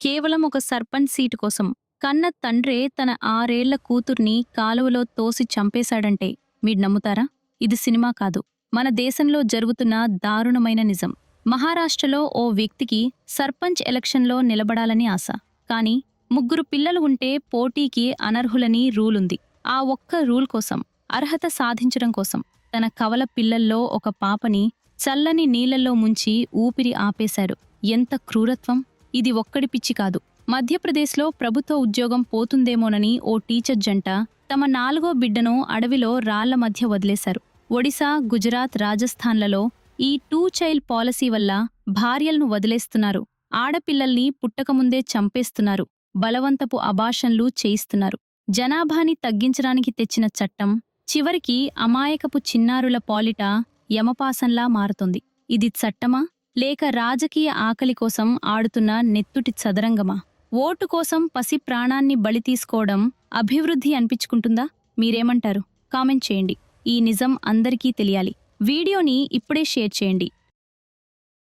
కేవలం ఒక సర్పంచ్ సీటు కోసం కన్న తండ్రే తన 6 ఏళ్ల కూతుర్ని కాలువలో తోసి చంపేశాడంటే మీరు నమ్ముతారా? ఇది సినిమా కాదు, మన దేశంలో జరుగుతున్న దారుణమైన నిజం. మహారాష్ట్రలో ఓ వ్యక్తికి సర్పంచ్ ఎలక్షన్లో నిలబడాలని ఆశ. కాని 3 పిల్లలు ఉంటే పోటీకి అనర్హులని రూలుంది. ఆ ఒక్క రూల్ కోసం, అర్హత సాధించడం కోసం తన కవల పిల్లల్లో ఒక పాపని చల్లని నీళ్లలో ముంచి ఊపిరి ఆపేశారు. ఎంత క్రూరత్వం! ఇది ఒక్కడి పిచ్చి కాదు. మధ్యప్రదేశ్లో ప్రభుత్వ ఉద్యోగం పోతుందేమోనని ఓ టీచర్ జంట తమ 4గో బిడ్డను అడవిలో రాళ్ల మధ్య వదిలేశారు. ఒడిశా, గుజరాత్, రాజస్థాన్లలో ఈ 2 చైల్డ్ పాలసీ వల్ల భార్యలను వదిలేస్తున్నారు, ఆడపిల్లల్ని పుట్టకముందే చంపేస్తున్నారు, బలవంతపు అబాషన్లు చేయిస్తున్నారు. జనాభాని తగ్గించడానికి తెచ్చిన చట్టం చివరికి అమాయకపు చిన్నారుల పాలిట యమపాసంలా మారుతుంది. ఇది చట్టమా, లేక రాజకీయ ఆకలి కోసం ఆడుతున్న నెత్తుటి చదరంగమా? ఓటు కోసం పసి ప్రాణాన్ని బలి తీసుకోవడం అభివృద్ధి అనిపించుకుంటుందా? మీరేమంటారు? కామెంట్ చేయండి. ఈ నిజం అందరికీ తెలియాలి. వీడియోని ఇప్పుడే షేర్ చేయండి.